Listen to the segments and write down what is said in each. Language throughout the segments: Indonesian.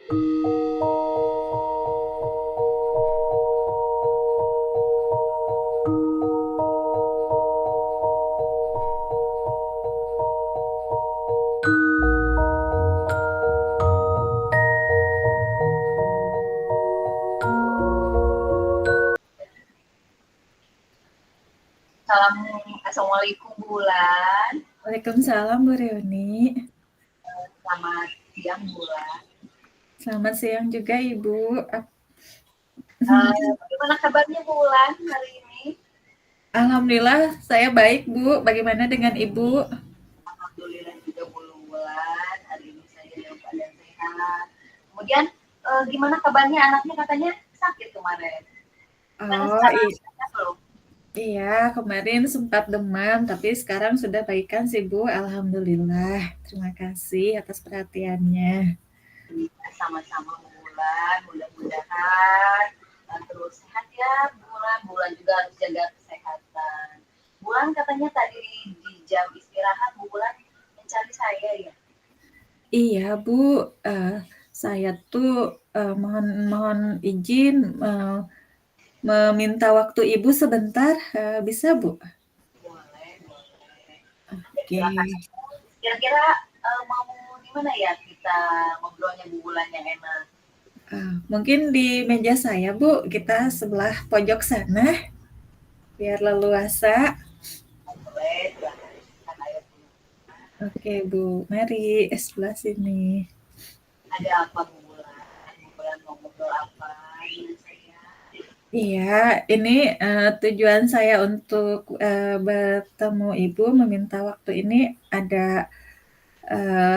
Assalamualaikum Bulan. Waalaikumsalam Bu Reuni. Selamat siang Bulan. Selamat siang juga Ibu. Bagaimana kabarnya Bulan hari ini? Alhamdulillah saya baik Bu. Bagaimana dengan Ibu? Alhamdulillah juga Bulan. Hari ini saya dalam keadaan sehat. Kemudian gimana kabarnya anaknya katanya sakit kemarin? Karena Oh sekarang sehat belum? iya, kemarin sempat demam, tapi sekarang sudah baikan sih Bu. Alhamdulillah. Terima kasih atas perhatiannya. Sama-sama Bulan. Mudah-mudahan terus sehat ya Bulan. Bulan juga harus jaga kesehatan. Bulan katanya tadi di jam istirahat Bulan mencari saya ya. Iya Bu, saya tuh mohon izin meminta waktu Ibu sebentar, bisa Bu? Boleh, boleh. Ya, Oke. silakan. Kira-kira mau di mana ya kita ngobrolnya Bulan yang enak? Mungkin di meja saya Bu, kita sebelah pojok sana, biar leluasa. Boleh, silakan. Silakan ayo. Oke Bu, mari sebelah sini. Ada apa Bulan? Bulan mau ngobrol apa dengan saya? Iya, ini tujuan saya untuk bertemu Ibu, meminta waktu ini ada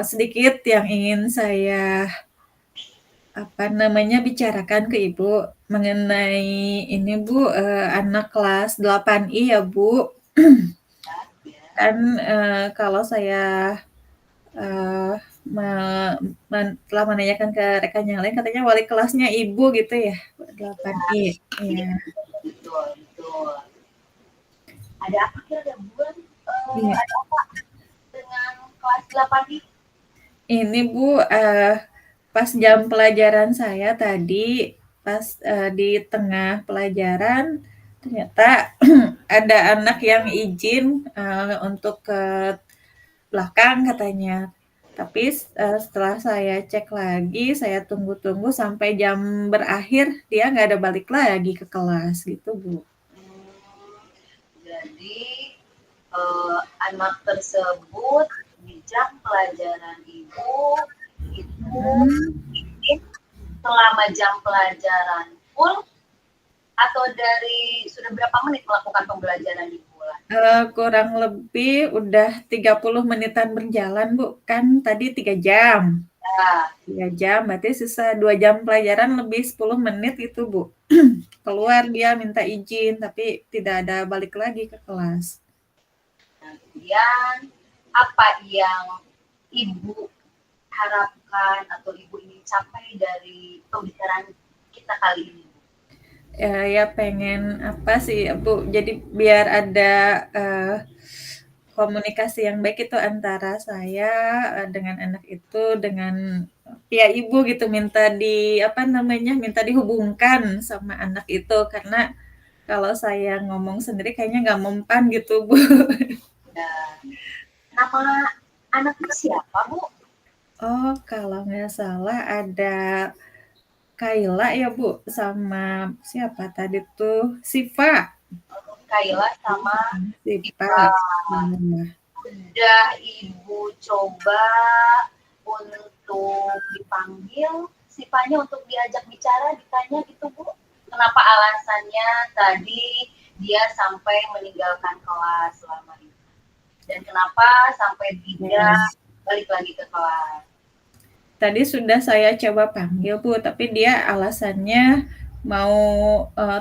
sedikit yang ingin saya bicarakan ke Ibu mengenai ini Bu, anak kelas 8I ya Bu. Ya, Kan kalau saya eh, telah menanyakan ke rekan yang lain, katanya wali kelasnya Ibu gitu ya, 8I. iya, Iya. betul, betul. Ada apa kira-kira Bulan? Iya. Ada apa dengan kelas 8 ini? Ini Bu, pas jam pelajaran saya tadi, pas di tengah pelajaran, ternyata ada anak yang izin untuk ke belakang katanya. Tapi setelah saya cek lagi, saya tunggu-tunggu sampai jam berakhir, dia nggak ada balik lagi ke kelas gitu Bu. Jadi anak tersebut di jam pelajaran Ibu itu Hmm. selama jam pelajaran full atau dari sudah berapa menit melakukan pembelajaran di bulan? Kurang lebih udah 30 menitan berjalan Bu, kan tadi 3 jam. Nah, 3 jam, berarti sisa 2 jam pelajaran lebih 10 menit itu Bu. Keluar dia minta izin, tapi tidak ada balik lagi ke kelas. kemudian apa yang Ibu harapkan atau Ibu ingin capai dari pembicaraan kita kali ini? Ya pengen apa sih Bu, jadi biar ada komunikasi yang baik itu antara saya dengan anak itu, dengan ya ibu gitu, minta dihubungkan sama anak itu, karena kalau saya ngomong sendiri kayaknya nggak mempan gitu Bu. Dan nama anaknya siapa, Bu? Oh, kalau nggak salah ada Kaila ya Bu, sama siapa tadi tuh, Siva. Kaila sama Siva. Diva. Iya. Udah Ibu coba untuk dipanggil Sivanya untuk diajak bicara, ditanya gitu Bu. Kenapa alasannya tadi dia sampai meninggalkan kelas selama ini? Dan kenapa sampai tidak balik lagi ke kelas? Tadi sudah saya coba panggil Bu, tapi dia alasannya mau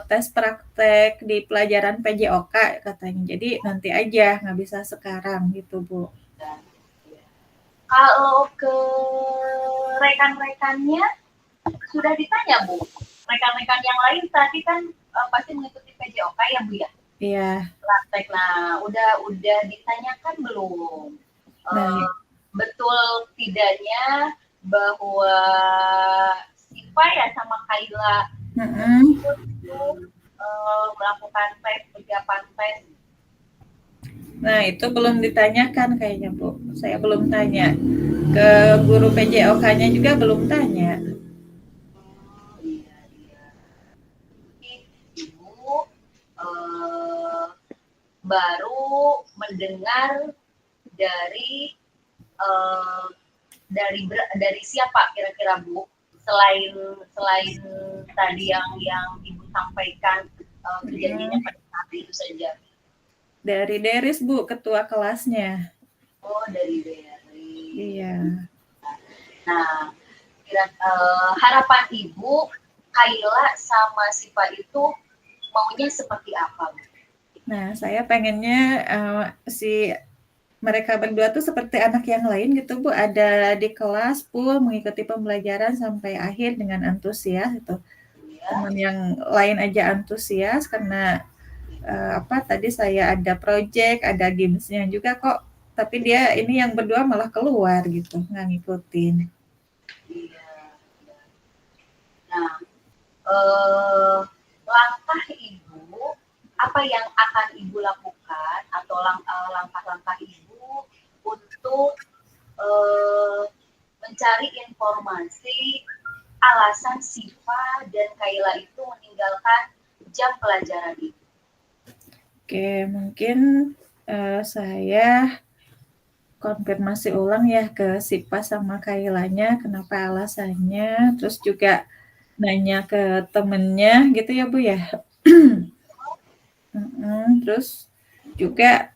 tes praktek di pelajaran PJOK katanya. Jadi nanti aja, nggak bisa sekarang gitu Bu. Dan, ya. Kalau ke rekan-rekannya sudah ditanya Bu, rekan-rekan yang lain tadi kan pasti mengikuti PJOK ya Bu ya? Iya. Praktek. Nah, udah ditanyakan belum? Nah, Betul tidaknya bahwa Kaila Mm-mm. ikut itu melakukan tes, persiapan tes. Nah, itu belum ditanyakan kayaknya, Bu. Saya belum tanya. Ke guru PJOK-nya juga belum tanya. Iya, iya. Jadi, Ibu eh, baru mendengar dari eh, dari siapa kira-kira Bu? Selain selain tadi yang Ibu sampaikan kejadiannya pada saat itu saja. Dari Deris, Bu, ketua kelasnya. Oh, dari Berry. Iya. Nah, harapan Ibu, Kaila sama Siva itu maunya seperti apa? Nah, saya pengennya si mereka berdua tuh seperti anak yang lain gitu, Bu. Ada di kelas full mengikuti pembelajaran sampai akhir dengan antusias itu. Ya, Teman yang lain aja antusias karena apa tadi saya ada project, ada gamesnya juga kok. Tapi dia ini yang berdua malah keluar gitu, nggak ngikutin. iya. Nah, eh, langkah Ibu, apa yang akan Ibu lakukan atau langkah-langkah Ibu untuk eh, mencari informasi alasan Siva dan Kaila itu meninggalkan jam pelajaran itu? Oke, mungkin saya konfirmasi ulang ya ke Sipa sama Kailanya kenapa alasannya, terus juga nanya ke temennya gitu ya Bu ya. Terus juga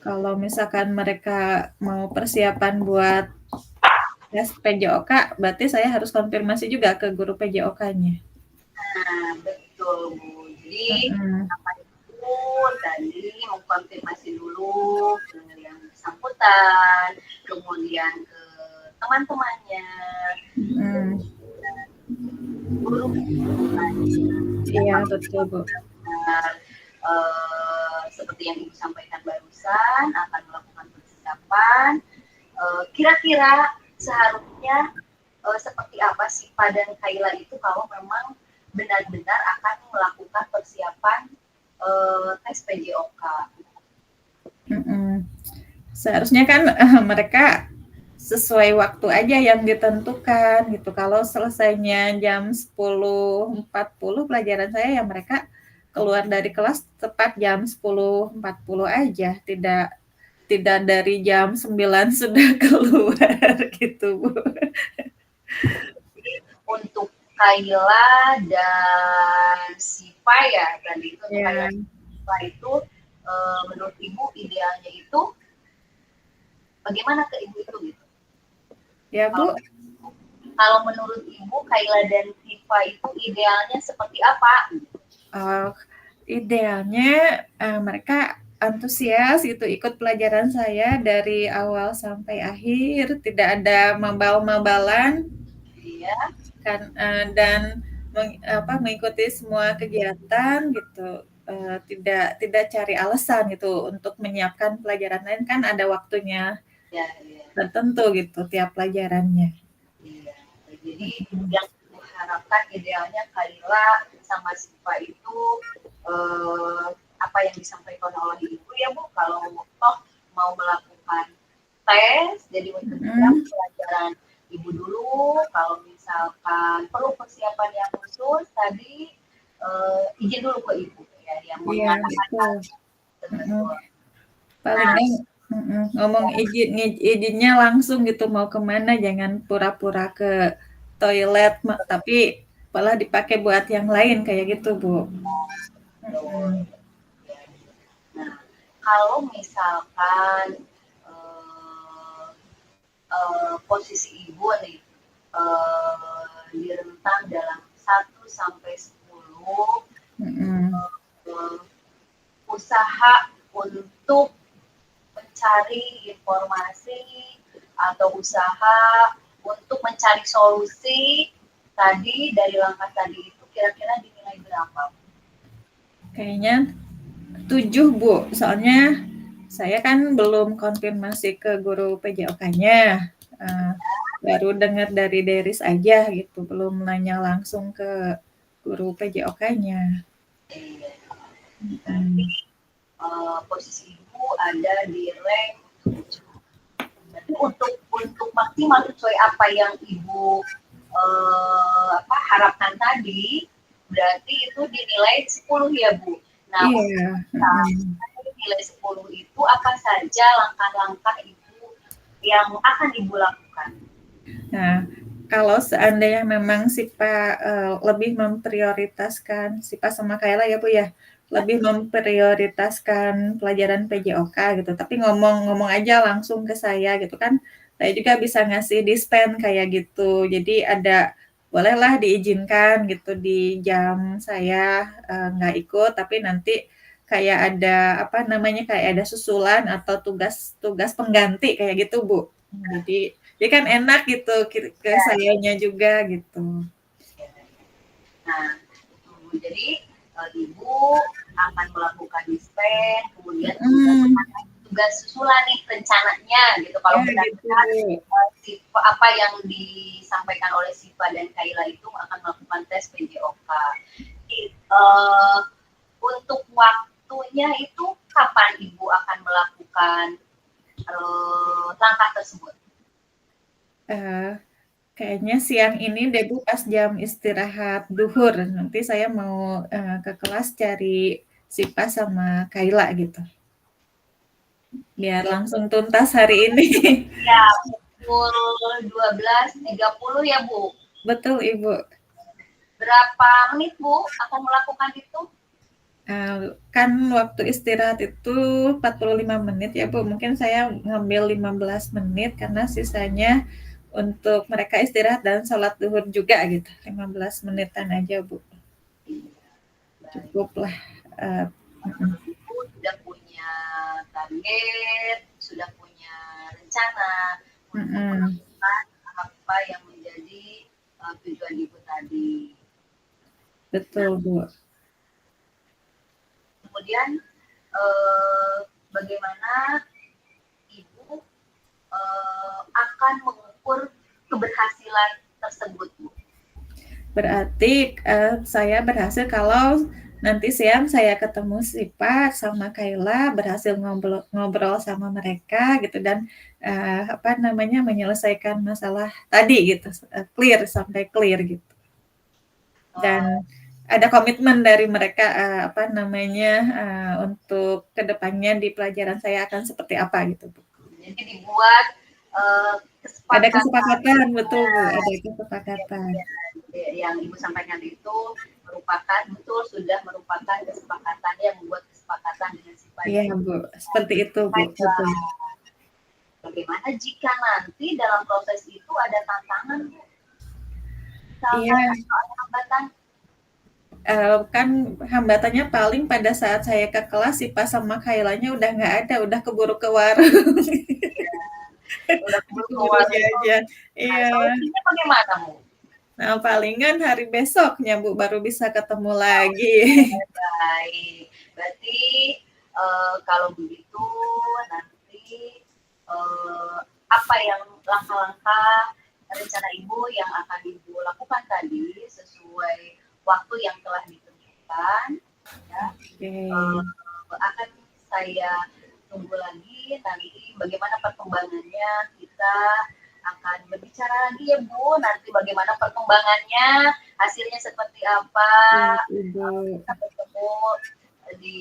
kalau misalkan mereka mau persiapan buat tes PJOK, berarti saya harus konfirmasi juga ke guru PJOK-nya. Nah, betul Bu. Jadi Mm-mm. apa itu tadi mengkonfirmasi dulu ke yang bersangkutan, kemudian ke teman-temannya, Mm. guru Iya betul Bu. seperti yang Ibu sampaikan barusan akan melakukan persiapan. Kira-kira seharusnya seperti apa sih dan Kaila itu kalau memang benar-benar akan melakukan persiapan tes PJOK? Mm-mm. Seharusnya kan mereka sesuai waktu aja yang ditentukan gitu. Kalau selesainya jam 10.40 pelajaran saya ya mereka keluar dari kelas tepat jam 10.40 aja, tidak dari jam 9 sudah keluar gitu, Bu. Untuk Kaila dan Siva ya tadi itu untuk Kaila Ya, dan Siva itu menurut Ibu idealnya itu bagaimana ke Ibu itu gitu? ya Bu. Kalau menurut Ibu Kaila dan Siva itu idealnya seperti apa? Uh, Idealnya mereka antusias gitu ikut pelajaran saya dari awal sampai akhir, tidak ada mabal-mabalan Iya, kan dan mengikuti semua kegiatan gitu. Tidak tidak cari alasan gitu untuk menyiapkan pelajaran lain kan ada waktunya ya, ya. tertentu gitu tiap pelajarannya. Iya. Jadi yang diharapkan idealnya Kaila sama Siva itu apa yang disampaikan oleh Ibu ya Bu, kalau toh mau melakukan tes, jadi untuk pelajaran Ibu dulu, kalau misalkan perlu persiapan yang khusus tadi izin dulu ke Ibu ya yang Iya betul. mengatakan Mm-mm. tersebut. Paling Nah, ngomong izinnya langsung gitu mau kemana, jangan pura-pura ke toilet, tapi malah dipakai buat yang lain kayak gitu, Bu. Mm-mm. nah, kalau misalkan eh, posisi ibu nih di rentang dalam 1 sampai 10 Mm-mm. usaha untuk mencari informasi atau usaha untuk mencari solusi tadi dari langkah tadi itu kira-kira dinilai berapa? Kayaknya 7 Bu. Soalnya saya kan belum konfirmasi ke guru PJOK-nya. Baru dengar dari Deris aja gitu, belum nanya langsung ke guru PJOK-nya. Iya. Berarti Mhm. posisi ibu ada di rank 7. Berarti untuk maksimal sesuai apa yang ibu harapkan tadi, berarti itu dinilai 10 ya Bu. Nah, untuk Iya, mhm. nilai 10 itu apa saja langkah-langkah ibu yang akan ibu lakukan? Nah, kalau seandainya memang Sipa lebih memprioritaskan Sipa sama Kayla ya Bu ya, lebih memprioritaskan pelajaran PJOK gitu, tapi ngomong-ngomong aja langsung ke saya gitu kan, saya juga bisa ngasih dispen kayak gitu. Jadi bolehlah diizinkan gitu di jam saya nggak ikut, tapi nanti kayak kayak ada susulan atau tugas pengganti kayak gitu Bu. Jadi kan enak gitu ke sayanya juga gitu. Nah, jadi ibu akan melakukan dispen, kemudian Mhm, tugas susulan nih rencananya gitu. Kalau ya gitu benar-benar Bu. apa yang disampaikan oleh Siva dan Kaila itu akan melakukan tes PJOK. Untuk waktunya itu kapan ibu akan melakukan langkah tersebut? Eh, Kayaknya siang ini deh Bu pas jam istirahat duhur. Nanti saya mau ke kelas cari Sipa sama Kaila gitu. Biar langsung tuntas hari ini. Ya, pukul 12.30 ya Bu. Betul Ibu. Berapa menit Bu akan melakukan itu? Kan waktu istirahat itu 45 menit ya Bu. Mungkin saya ngambil 15 menit karena sisanya untuk mereka istirahat dan sholat duhur juga gitu. 15 menitan aja Bu. Baik. Cukup lah. Uh, Ibu sudah punya target, sudah punya rencana untuk melakukan apa yang menjadi tujuan ibu tadi. Nah, betul Bu. kemudian bagaimana ibu akan mengukur keberhasilan tersebut, Bu? Berarti saya berhasil kalau nanti siang saya ketemu Sipa sama Kayla, berhasil ngobrol sama mereka gitu dan menyelesaikan masalah tadi gitu, clear sampai clear gitu. Dan ada komitmen dari mereka untuk kedepannya di pelajaran saya akan seperti apa gitu Bu. Jadi dibuat Ada kesepakatan kesepakatan betul Bu, ada kesepakatan. yang ibu sampaikan itu sudah merupakan kesepakatan yang membuat kesepakatan dengan si Iya pajak. Bu, seperti itu Bu, betul. Bagaimana jika nanti dalam proses itu ada tantangan, Bu? Iya, Ada hambatan? kan hambatannya paling pada saat saya ke kelas si Pas sama Kailanya udah nggak ada, udah keburu ke warung, Udah keburu keluar itu. jajan. Nah, Iya. solusinya bagaimana, Bu? Nah, palingan hari besoknya Bu baru bisa ketemu lagi. Baik, berarti kalau begitu nanti apa yang langkah-langkah rencana ibu yang akan ibu lakukan tadi sesuai waktu yang telah ditentukan, ya, Oke. akan saya tunggu lagi nanti bagaimana perkembangannya. Kita akan berbicara lagi ya Bu, nanti bagaimana perkembangannya, hasilnya seperti apa. Siap, Ibu. Kita bertemu di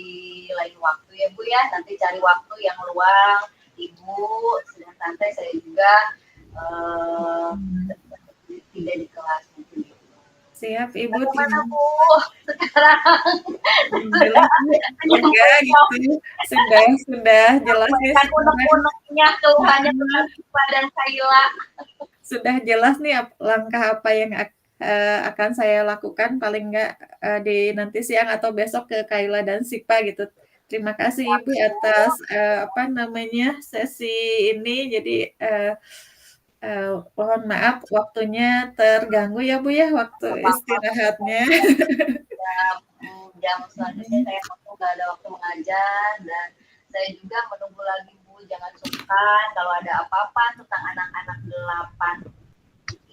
lain waktu ya Bu ya, nanti cari waktu yang luang, Ibu sedang santai, saya juga tidak di kelas mungkin. Siap, Ibu. Bagaimana Bu sekarang? Alhamdulillah Bu, lega gitu. Sudah jelas nih sekarang. Unek-uneknya keluhannya tentang Siva dan Kaila. Sudah jelas nih langkah apa yang akan saya lakukan paling nggak di nanti siang atau besok ke Kaila dan Sipa gitu. Terima kasih Ibu atas sesi ini. Jadi mohon maaf waktunya terganggu ya Bu ya waktu Apa-apa istirahatnya. jam selanjutnya saya nggak ada waktu mengajar dan saya juga menunggu lagi Bu jangan sungkan kalau ada apa-apa tentang anak-anak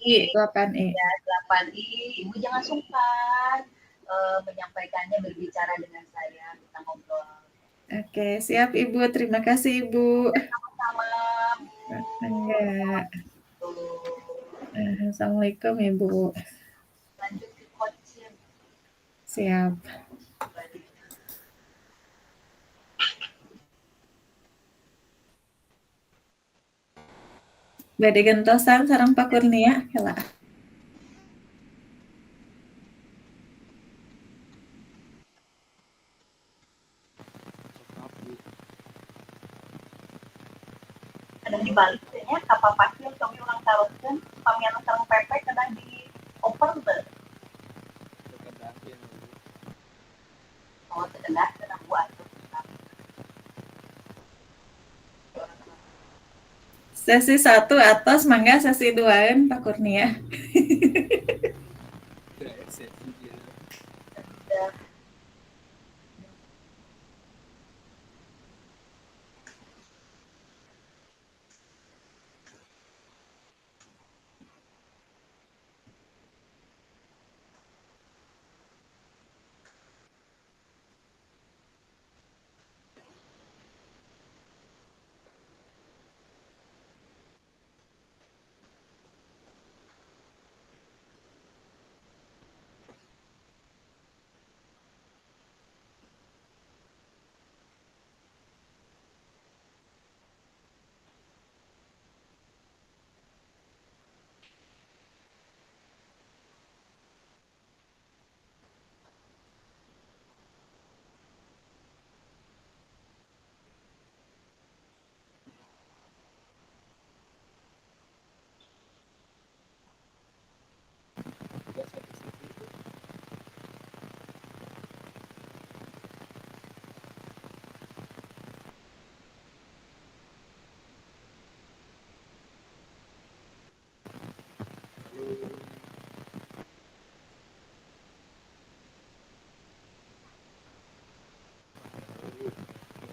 8I, 8E. ya 8I, Ibu jangan sungkan menyampaikannya, berbicara dengan saya, kita ngobrol. Oke, siap Ibu. Terima kasih Ibu. Sama-sama, Bu. Enggak. Tuh. Assalamualaikum Ibu. Lanjut ke coach. Siap. Bade gentosan sareng Pak Kurnia, kela. Ada di balik ya, kapal pasir kami ulang tahun pamian sareng pepe kadang di oper ber. Oh, terdengar kadang buat. Sesi 1 atas, mangga sesi 2 Pak Kurnia.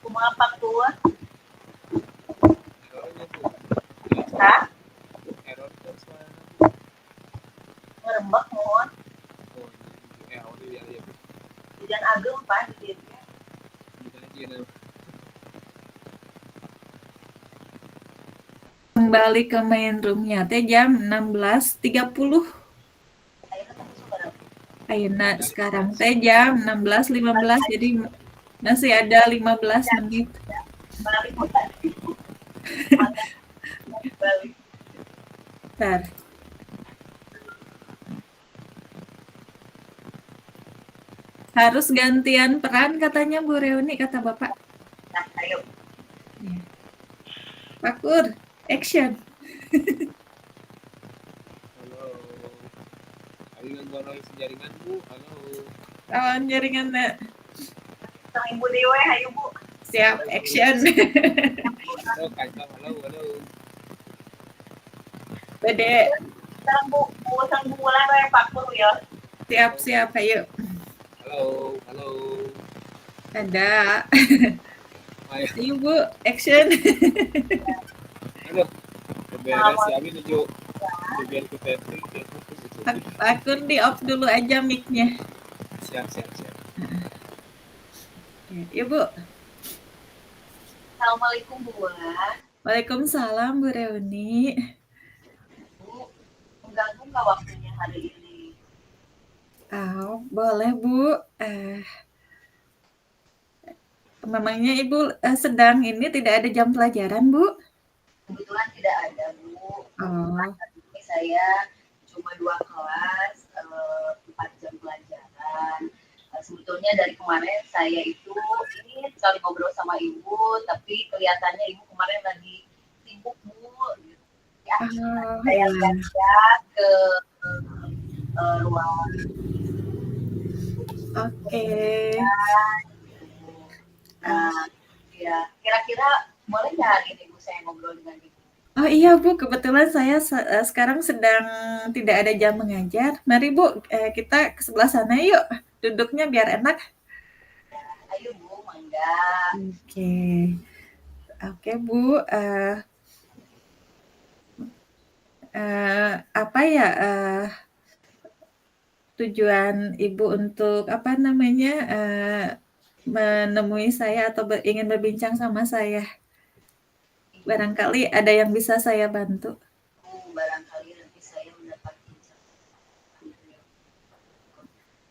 Kumaha tua? Hah? Ngerembak mohon. Hujan ageng pan di dieu. Kembali ke main room-nya teh jam 16.30. Ayeuna sekarang teh jam 16.15, jadi masih ada 15 menit. Balik. Bentar. Harus gantian peran katanya Bu Reuni, kata Bapak. Nah, ayo. Pak Kur, action. Halo. Ayo ngomong jaringan Bu. Halo. Lawan jaringan nak. Sama Ibu Dewe, ayo Bu. Siap, action. Halo, Kaisang. Halo. Bade. Sekarang Bu, sang bulan yang Pak Pur ya. Siap, ayo. Halo. Ada. Ayo. Ayo Bu, action. Aduh. Beres ya, Abi nuju. Biar ke Petri. Pak Kur di off dulu aja mic-nya. Siap. Iya Bu. Assalamualaikum Bu. Waalaikumsalam Bu Reuni. Bu, mengganggu nggak waktunya hari ini? Boleh Bu. Memangnya Ibu sedang ini tidak ada jam pelajaran Bu? Kebetulan tidak ada Bu. Ini saya cuma 2 kelas, 4 jam pelajaran. Sebetulnya dari kemarin saya itu ini sekali ngobrol sama Ibu, tapi kelihatannya Ibu kemarin lagi sibuk Bu. Ya, saya ngajak ke ruang. Oke. Nah, ya kira-kira boleh nggak hari ini Bu saya ngobrol dengan Ibu? Oh iya Bu, kebetulan saya sekarang sedang tidak ada jam mengajar. Mari Bu, kita ke sebelah sana yuk. Duduknya biar enak. Ayo Bu, mangga. Oke. Oke Bu, apa ya tujuan Ibu untuk apa namanya menemui saya atau ingin berbincang sama saya? Barangkali ada yang bisa saya bantu. Barangkali nanti saya mendapat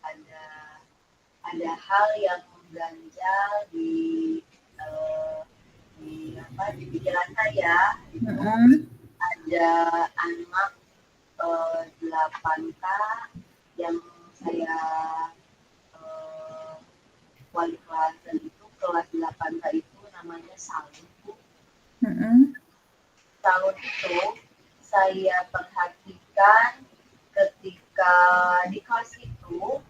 ada ada hal yang mengganjal di pikiran saya itu ada anak 8K yang saya wali kelas, dan itu kelas 8K itu namanya Salun. Salun itu saya perhatikan ketika di kelas itu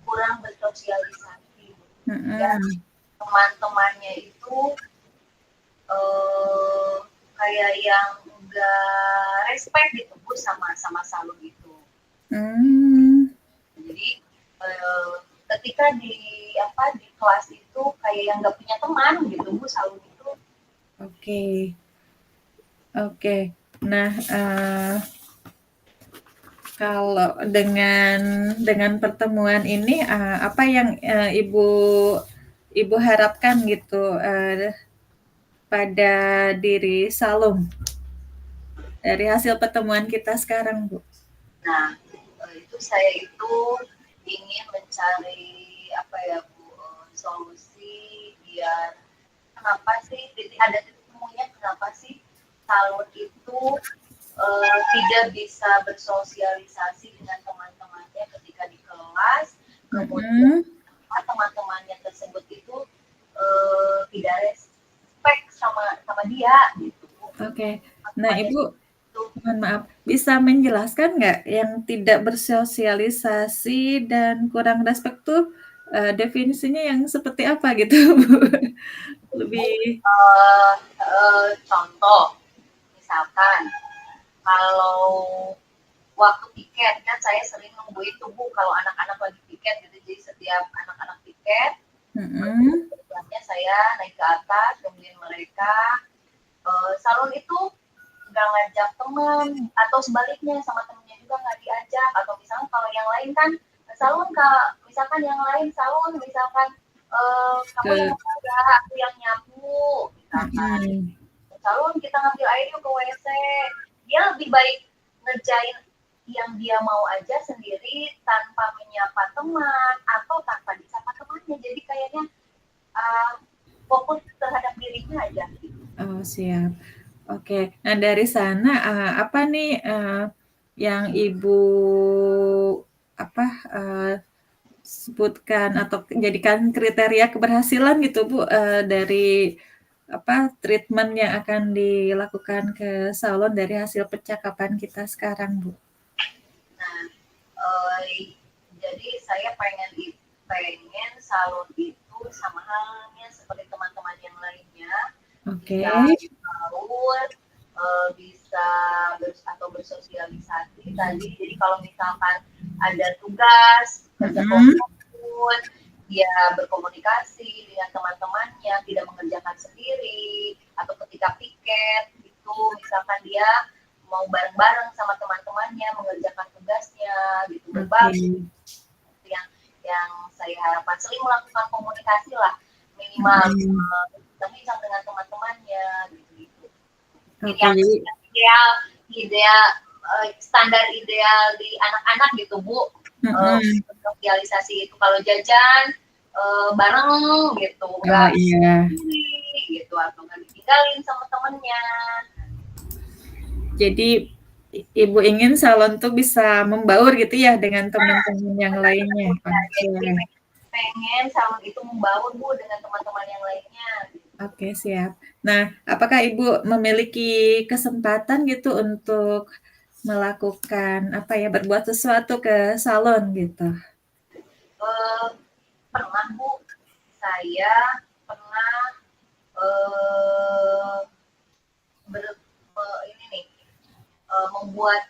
kurang bersosialisasi. Ya, teman-temannya itu kayak yang enggak respect gitu Bu sama Salun itu. Jadi ketika di kelas itu kayak yang nggak punya teman gitu Bu Salun itu. Oke. Nah, kalau dengan pertemuan ini apa yang Ibu harapkan gitu pada diri Salum dari hasil pertemuan kita sekarang, Bu? Nah, saya ingin mencari Bu, solusi biar kenapa sih ada titik temunya, kenapa sih Salun itu tidak bisa bersosialisasi dengan teman-temannya ketika di kelas, kemudian teman-temannya tersebut itu tidak respect sama dia gitu. Oke. Nah, Ibu, mohon maaf, bisa menjelaskan nggak yang tidak bersosialisasi dan kurang respect tuh definisinya yang seperti apa gitu, Bu? Lebih contoh, misalkan kalau waktu piket kan saya sering nunggu itu Bu, kalau anak-anak lagi piket gitu, jadi setiap anak-anak piket saya naik ke atas kemudian mereka Salun itu nggak ngajak teman, atau sebaliknya sama temennya juga nggak diajak, atau misalnya kalau yang lain kan Salun misalkan yang lain Salun misalkan kamu yang apa ya, aku yang nyapu misalkan. Salun kita ngambil air yuk ke WC, dia lebih baik ngerjain yang dia mau aja sendiri tanpa menyapa teman atau tanpa disapa temannya, jadi kayaknya fokus terhadap dirinya aja gitu. Oh, siap. Oke. Nah, dari sana apa nih yang Ibu sebutkan atau jadikan kriteria keberhasilan gitu Bu dari treatment yang akan dilakukan ke Salon dari hasil percakapan kita sekarang, Bu? Nah, jadi saya pengen Salon itu sama halnya seperti teman-teman yang lainnya, bisa bergaul, bisa bersosialisasi tadi. Jadi kalau misalkan ada tugas kerja kelompok, dia berkomunikasi dengan teman-temannya, tidak mengerjakan sendiri, atau ketika piket itu misalkan dia mau bareng-bareng sama teman-temannya mengerjakan tugasnya gitu, berbagi. Yang saya harapkan sering melakukan komunikasi lah, minimal berbincang dengan teman-temannya gitu. Yang ideal standar ideal di anak-anak gitu Bu, sosialisasi itu kalau jajan bareng gitu, nggak sendiri gitu, atau nggak ditinggalin sama temennya. Jadi Ibu ingin Salon tuh bisa membaur gitu ya dengan teman-teman yang lainnya. Pengen Salon itu membaur Bu dengan teman-teman yang lainnya. Oke, siap. Nah, apakah Ibu memiliki kesempatan gitu untuk melakukan berbuat sesuatu ke Salon gitu? Pernah Bu, saya pernah membuat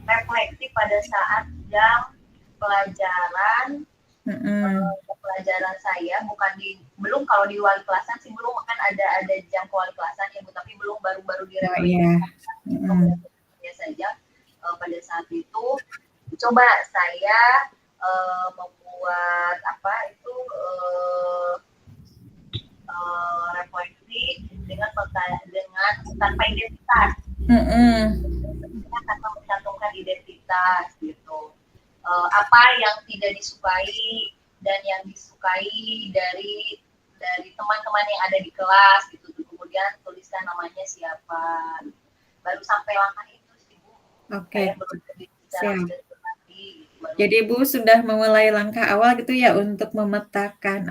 refleksi pada saat jam pelajaran pelajaran saya belum kalau di wali kelasan sih belum, kan ada jam wali kelasan ya Bu, tapi belum, baru direfleksikan saja. Pada saat itu coba saya membuat refleksi dengan tanpa identitas, tanpa mencantumkan identitas gitu. Apa yang tidak disukai dan yang disukai dari teman-teman yang ada di kelas gitu. Kemudian tuliskan namanya siapa. Baru sampai langkah itu sih Bu. Oke. Siap. Jadi Ibu sudah memulai langkah awal gitu ya untuk memetakan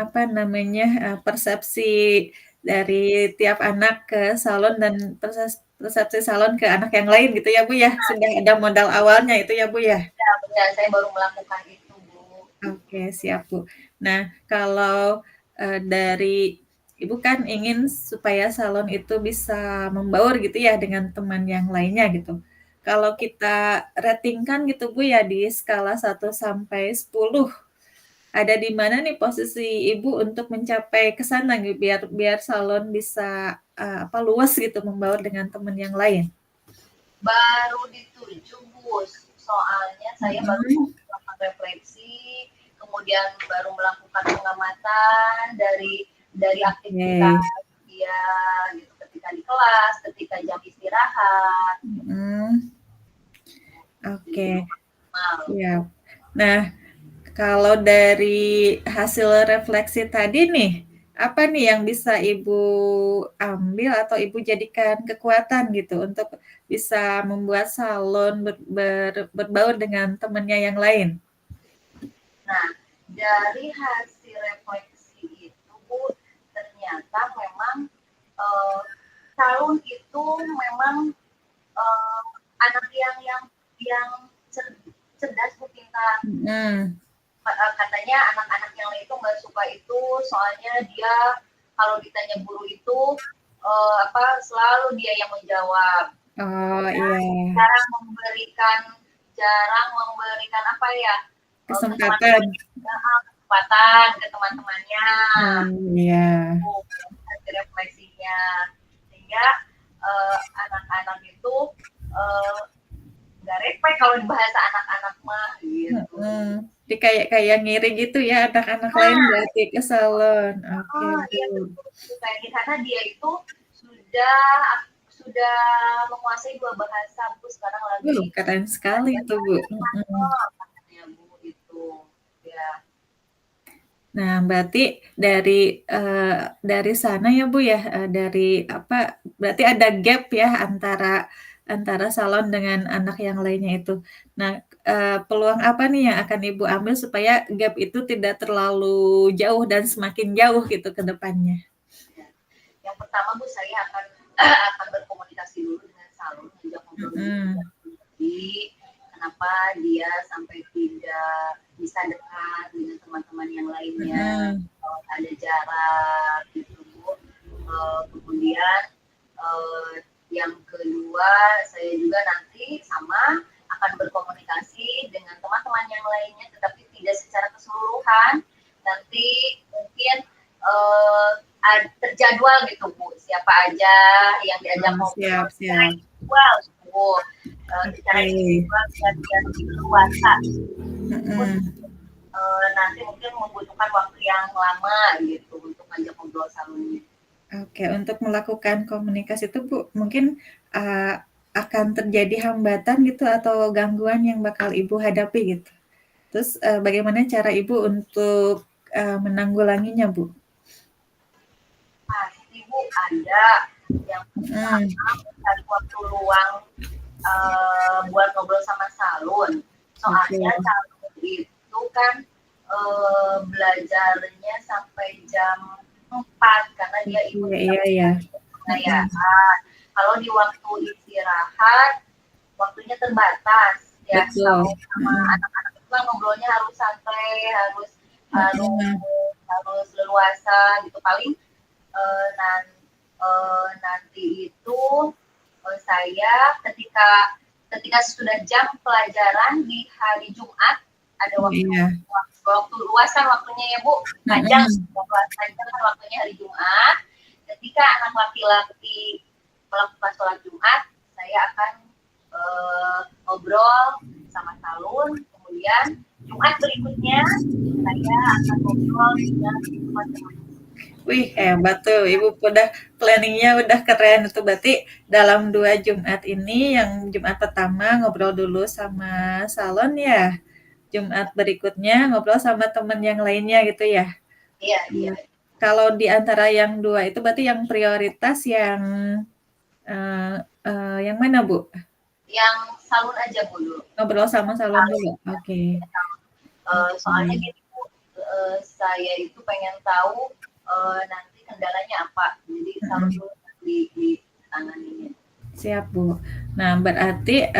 persepsi dari tiap anak ke salon dan persepsi salon ke anak yang lain gitu ya Bu ya. Sudah ada modal awalnya itu ya Bu ya. Ya, saya baru melakukan itu Bu. Oke, siap Bu. Nah, kalau dari Ibu kan ingin supaya salon itu bisa membaur gitu ya dengan teman yang lainnya gitu. Kalau kita ratingkan gitu Bu ya di skala 1 sampai 10, ada di mana nih posisi Ibu untuk mencapai ke sana gitu, biar salon bisa luas gitu membaur dengan teman yang lain? Baru di 7 Bu, soalnya saya baru melakukan refleksi, kemudian baru melakukan pengamatan dari aktivitas dia gitu, ketika di kelas, ketika jam istirahat. Oke. Siap. Nah, kalau dari hasil refleksi tadi nih, apa nih yang bisa Ibu ambil atau Ibu jadikan kekuatan gitu untuk bisa membuat salon berbaur dengan temannya yang lain? Nah, dari hasil refleksi itu Bu, ternyata memang salon itu memang anak yang cerdas Bu, pintar. Katanya anak-anak yang lain itu nggak suka itu, soalnya dia kalau ditanya guru itu selalu dia yang menjawab. Oh iya. Jarang memberikan kesempatan ke teman-temannya. Iya. Refleksinya, sehingga anak-anak itu nggak repot kalau bahasa anak-anak mah gitu. Jadi kayak ngiri gitu ya anak-anak lain berarti ke salon. Oke. Iya betul. Kayak di sana dia itu sudah menguasai 2 bahasa Bu, sekarang lagi. Keren sekali itu Bu. Katanya Bu itu. Ya. Nah, berarti dari sana ya Bu ya, berarti ada gap ya antara salon dengan anak yang lainnya itu. Nah, peluang apa nih yang akan Ibu ambil supaya gap itu tidak terlalu jauh dan semakin jauh gitu ke depannya? Yang pertama Bu, saya akan berkomunikasi dulu dengan salon, ngajak ngobrol. Kenapa dia sampai tidak bisa dekat dengan teman-teman yang lainnya, ada jarak gitu Bu. Kemudian yang kedua, saya juga nanti akan berkomunikasi dengan teman-teman yang lainnya, tetapi tidak secara keseluruhan. Nanti mungkin terjadwal gitu Bu, siapa aja yang diajak ngobrol. Wow, secara individual biar lebih luasa. Nanti mungkin membutuhkan waktu yang lama gitu untuk ngajak ngobrol salonnya. Oke, untuk melakukan komunikasi itu Bu, mungkin akan terjadi hambatan gitu atau gangguan yang bakal Ibu hadapi gitu. Terus bagaimana cara Ibu untuk menanggulanginya Bu? Pasti Bu, ada yang mencari waktu luang buat ngobrol sama salon. Soalnya salon itu kan belajarnya sampai jam 4 karena dia ikut pengayaan. Kalau di waktu istirahat waktunya terbatas ya. Sama anak-anak itu kan ngobrolnya harus santai, harus leluasa gitu. Paling nanti itu saya ketika sudah jam pelajaran di hari Jumat, ada waktu Iya. waktu luas kan waktunya ya Bu, panjang kan waktunya hari Jumat. Ketika anak laki-laki melakukan sholat Jumat, saya akan ngobrol sama Salun. Kemudian Jumat berikutnya saya akan ngobrol dengan teman-teman. Wih, hebat tuh. Ibu udah planningnya udah keren. Itu berarti dalam 2 Jumat ini, yang Jumat pertama ngobrol dulu sama Salon ya. Jumat berikutnya ngobrol sama teman yang lainnya gitu ya. Iya. Kalau di antara yang 2 itu berarti yang prioritas yang mana Bu? Yang Salun aja Bu dulu. Ngobrol sama Salon dulu. Oke. Soalnya gini Bu, saya itu pengen tahu nanti kendalanya apa. Jadi Salun dulu di tanganinya. Siap Bu. Nah berarti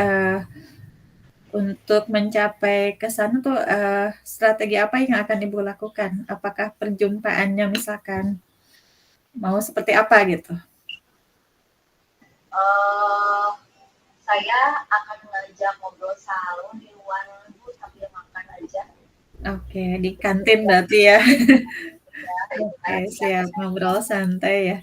untuk mencapai ke sana tuh strategi apa yang akan Ibu lakukan? Apakah perjumpaannya misalkan mau seperti apa gitu? Saya akan ngajak ngobrol Salun di luar Bu sambil makan aja. Oke, di kantin berarti ya. Oke, siap, ngobrol santai ya.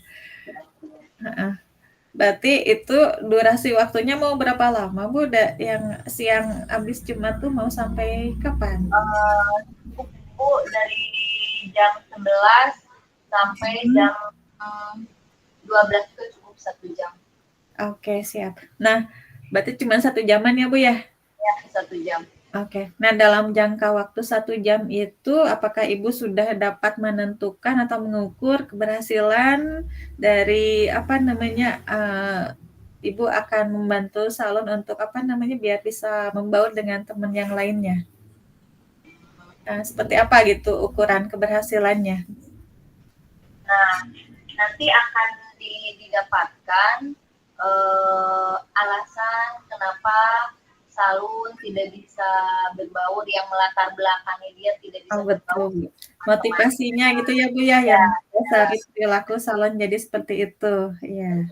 Berarti itu durasi waktunya mau berapa lama Bu? Yang siang habis Jumat tuh mau sampai kapan? Bu, dari jam 11 sampai jam 12 itu cukup 1 jam. Oke, siap. Nah, berarti cuma 1 jaman ya Bu ya? Ya, 1 jam. Oke. Nah, dalam jangka waktu 1 jam itu, apakah Ibu sudah dapat menentukan atau mengukur keberhasilan dari Ibu akan membantu Salon untuk biar bisa membaur dengan teman yang lainnya? Seperti apa gitu ukuran keberhasilannya? Nah, nanti akan didapatkan alasan kenapa Salun tidak bisa berbaur, yang melatar belakangnya dia tidak bisa berbaur. Betul. Motivasinya gitu ya Bu ya, yang dasar perilaku Salon jadi seperti itu. Iya.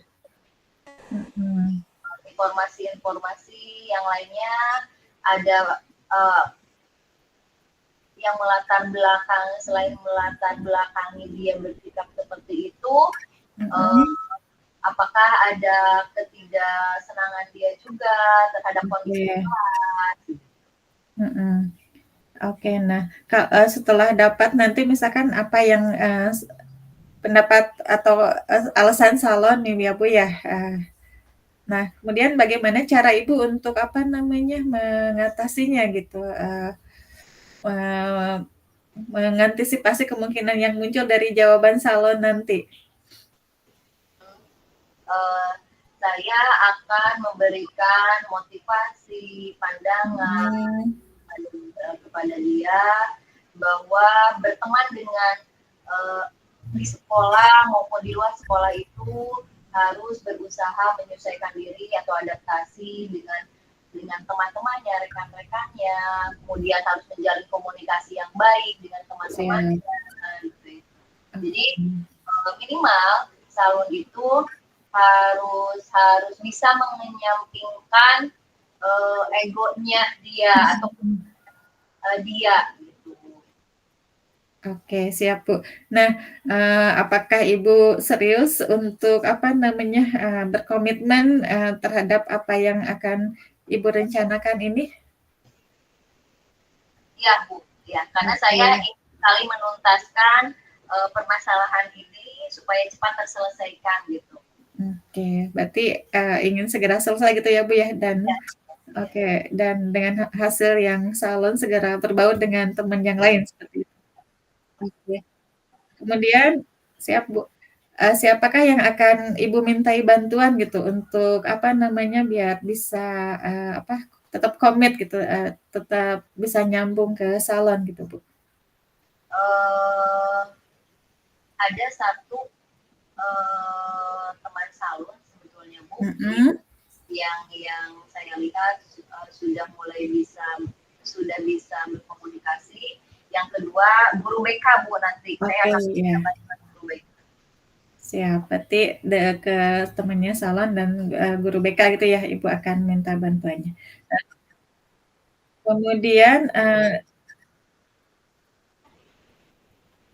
Informasi-informasi yang lainnya ada yang melatar belakang, selain melatar belakangi dia bersikap seperti itu, apakah ada ketidaksenangan dia juga terhadap kondisi kelas. Oke, nah setelah dapat nanti misalkan apa yang pendapat atau alasan Salon nih ya Bu ya. Nah, kemudian bagaimana cara Ibu untuk mengatasinya gitu? Mengantisipasi kemungkinan yang muncul dari jawaban Salon nanti. Saya akan memberikan motivasi, pandangan kepada dia bahwa berteman dengan di sekolah maupun di luar sekolah itu harus berusaha menyesuaikan diri atau adaptasi dengan teman-temannya, rekan-rekannya, kemudian harus menjalin komunikasi yang baik dengan teman-temannya. Gitu. Jadi minimal Salun itu harus bisa menyampingkan egonya dia atau dia gitu. Oke, siap Bu. Nah, apakah Ibu serius untuk berkomitmen terhadap apa yang akan Ibu rencanakan ini? Iya Bu, ya karena saya ingin sekali menuntaskan permasalahan ini supaya cepat terselesaikan gitu. Oke, berarti ingin segera selesai gitu ya Bu ya, dan dan dengan hasil yang Salon segera berbaur dengan teman yang lain seperti itu. Oke. Kemudian siap Bu. Siapakah yang akan Ibu mintai bantuan gitu untuk biar bisa tetap komit gitu, tetap bisa nyambung ke Salon gitu Bu? Ada satu teman Salon sebetulnya Bu, yang saya lihat sudah bisa berkomunikasi. Yang kedua guru BK Bu, nanti saya akan mendapatkan guru BK. Siap, berarti ke temannya Salon dan guru BK gitu ya, Ibu akan minta bantuannya. Kemudian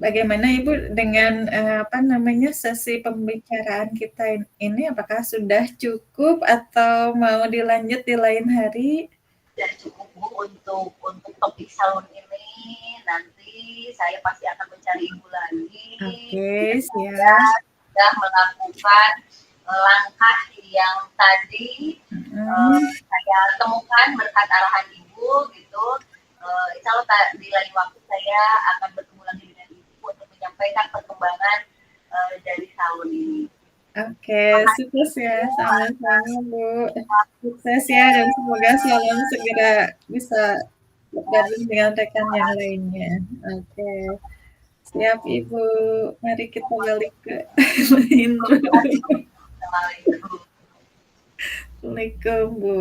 bagaimana Ibu dengan apa namanya sesi pembicaraan kita ini? Apakah sudah cukup atau mau dilanjut di lain hari? Sudah cukup Bu untuk topik salon ini. Nanti saya pasti akan mencari Ibu lagi. Oke, Saya siap. sudah melakukan langkah yang tadi saya temukan berkat arahan Ibu gitu. Insya Allah di lain waktu saya akan bertemu lagi dengan Ibu untuk menyampaikan perkembangan dari salon ini. Oke, sukses ya, sama-sama Bu. Sukses ya, dan semoga salon segera bisa bergabung dengan rekan yang lainnya. Oke, siap Ibu. Mari kita balik ke intro. Assalamualaikum. Assalamualaikum Bu.